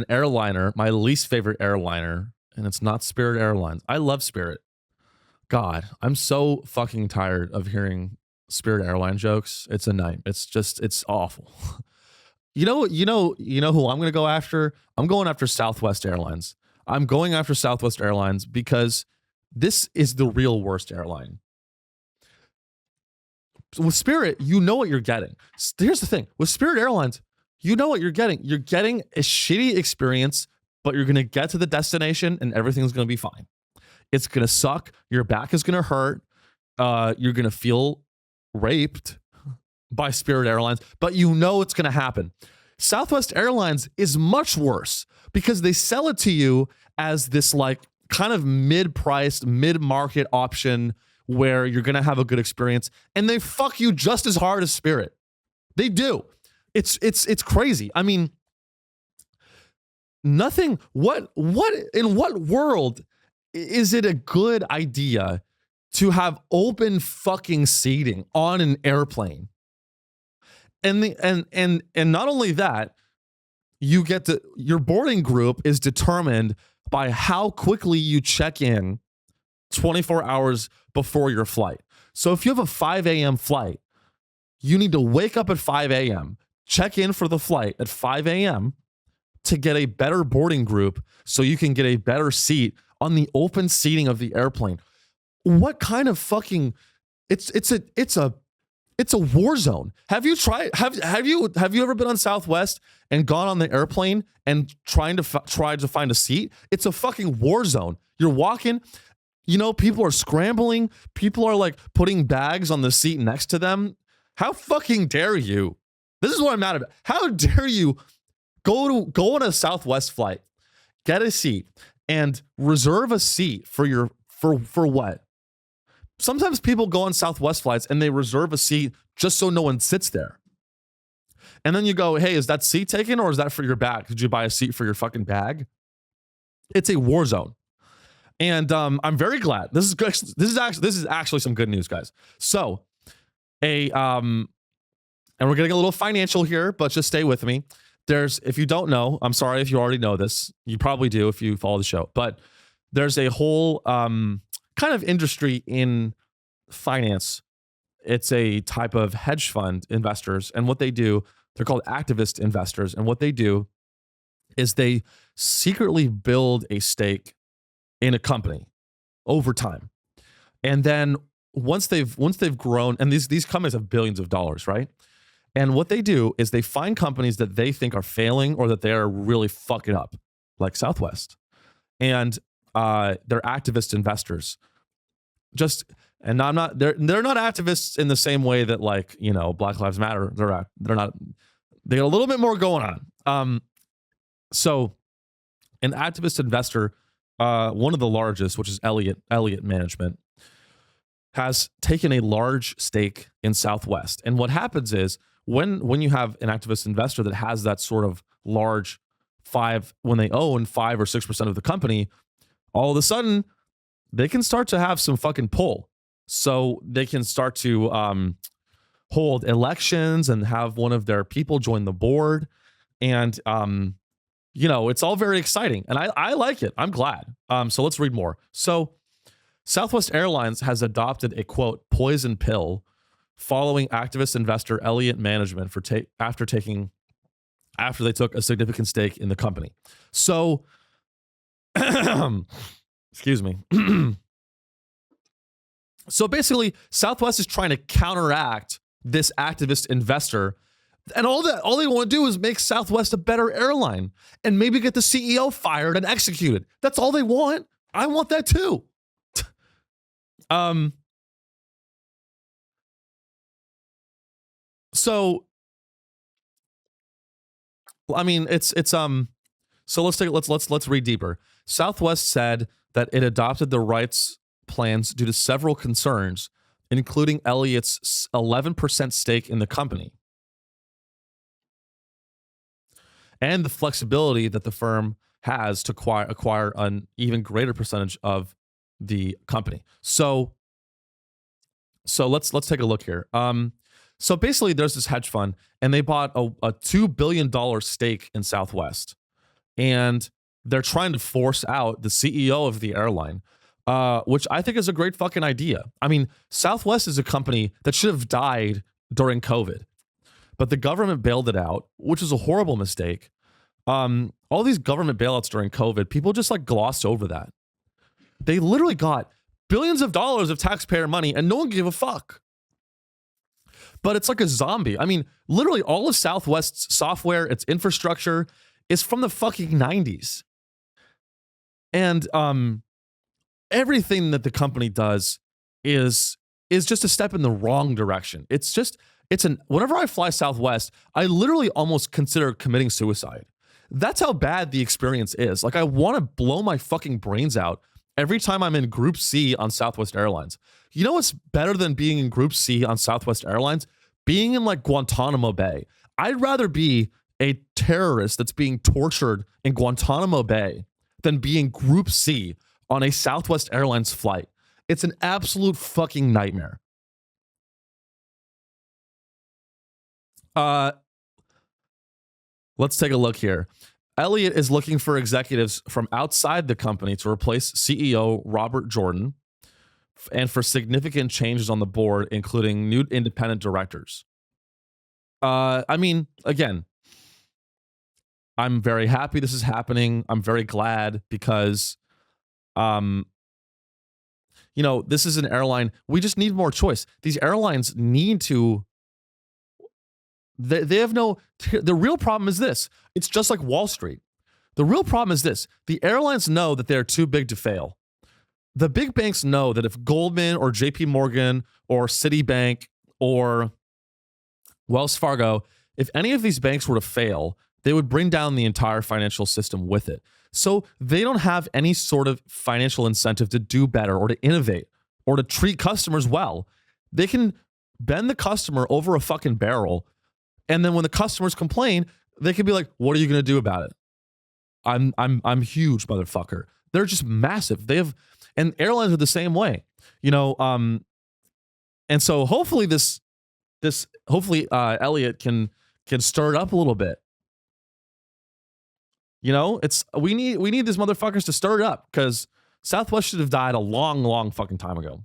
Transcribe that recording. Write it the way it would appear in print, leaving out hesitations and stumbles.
airliner, my least favorite airliner, and it's not Spirit Airlines. I love Spirit. God, I'm so fucking tired of hearing Spirit Airline jokes. It's a night. It's awful. You know who I'm going to go after? I'm going after Southwest Airlines. I'm going after Southwest Airlines because this is the real worst airline. With Spirit, you know what you're getting. Here's the thing. With Spirit Airlines, you know what you're getting. You're getting a shitty experience, but you're going to get to the destination and everything's going to be fine. It's going to suck. Your back is going to hurt. You're going to feel raped by Spirit Airlines, but you know it's going to happen. Southwest Airlines is much worse because they sell it to you as this like kind of mid-priced, mid-market option where you're going to have a good experience, and they fuck you just as hard as Spirit. They do. It's crazy. I mean, nothing. What in what world is it a good idea to have open fucking seating on an airplane? And not only that, you get to your boarding group is determined by how quickly you check in 24 hours before your flight. So if you have a 5 a.m. flight, you need to wake up at 5 a.m., check in for the flight at 5 a.m. to get a better boarding group so you can get a better seat on the open seating of the airplane. What kind of fucking it's a war zone. Have you tried have you ever been on Southwest and gone on the airplane and tried to find a seat? It's a fucking war zone. You're walking, people are scrambling, people are like putting bags on the seat next to them. How fucking dare you? This is what I'm mad about. How dare you go on a Southwest flight, get a seat, and reserve a seat for what? Sometimes people go on Southwest flights and they reserve a seat just so no one sits there. And then you go, hey, is that seat taken or is that for your bag? Did you buy a seat for your fucking bag? It's a war zone. And I'm very glad. This is actually some good news, guys. So, and we're getting a little financial here, but just stay with me. If you don't know, I'm sorry if you already know this. You probably do if you follow the show. But there's a whole kind of industry in finance. It's a type of hedge fund investors. And what they do, they're called activist investors. And what they do is they secretly build a stake in a company over time. And then once they've grown, and these companies have billions of dollars, right? And what they do is they find companies that they think are failing or that they are really fucking up, like Southwest. And they're activist investors. And I'm not, they're not activists in the same way that Black Lives Matter. They're not, they got a little bit more going on. So an activist investor, one of the largest, which is Elliott Management, has taken a large stake in Southwest. And what happens is when you have an activist investor that has that sort of large when they own 5 or 6% of the company, all of a sudden they can start to have some fucking pull. So they can start to hold elections and have one of their people join the board. And, it's all very exciting. And I like it. I'm glad. So let's read more. So Southwest Airlines has adopted a, quote, poison pill following activist investor Elliott Management after they took a significant stake in the company. So, excuse me. So basically, Southwest is trying to counteract this activist investor, and all they want to do is make Southwest a better airline and maybe get the CEO fired and executed. That's all they want. I want that too. So I mean, so let's read deeper. Southwest said that it adopted the rights plans due to several concerns, including Elliott's 11% stake in the company and the flexibility that the firm has to acquire an even greater percentage of the company. So let's take a look here. So basically, there's this hedge fund, and they bought a $2 billion stake in Southwest. and they're trying to force out the CEO of the airline, which I think is a great fucking idea. I mean, Southwest is a company that should have died during COVID, but the government bailed it out, which is a horrible mistake. All these government bailouts during COVID, people just like glossed over that. They literally got billions of dollars of taxpayer money and no one gave a fuck. But it's like a zombie. I mean, literally all of Southwest's software, its infrastructure is from the fucking 90s. And everything that the company does is just a step in the wrong direction. Whenever I fly Southwest, I literally almost consider committing suicide. That's how bad the experience is. Like, I want to blow my fucking brains out every time I'm in Group C on Southwest Airlines. You know what's better than being in Group C on Southwest Airlines? Being in like Guantanamo Bay. I'd rather be a terrorist that's being tortured in Guantanamo Bay than being Group C on a Southwest Airlines flight. It's an absolute fucking nightmare. Let's take a look here. Elliott is looking for executives from outside the company to replace CEO Robert Jordan and for significant changes on the board, including new independent directors. I mean, again, I'm very happy this is happening. I'm very glad because, this is an airline. We just need more choice. These airlines need to. They have no. The real problem is this. It's just like Wall Street. The real problem is this. The airlines know that they're too big to fail. The big banks know that if Goldman or JP Morgan or Citibank or Wells Fargo, if any of these banks were to fail, they would bring down the entire financial system with it. So they don't have any sort of financial incentive to do better or to innovate or to treat customers well. They can bend the customer over a fucking barrel. And then when the customers complain, they can be like, what are you going to do about it? I'm huge, motherfucker. They're just massive. And airlines are the same way, and so hopefully Elliott can stir it up a little bit. We need these motherfuckers to stir it up because Southwest should have died a long, long fucking time ago.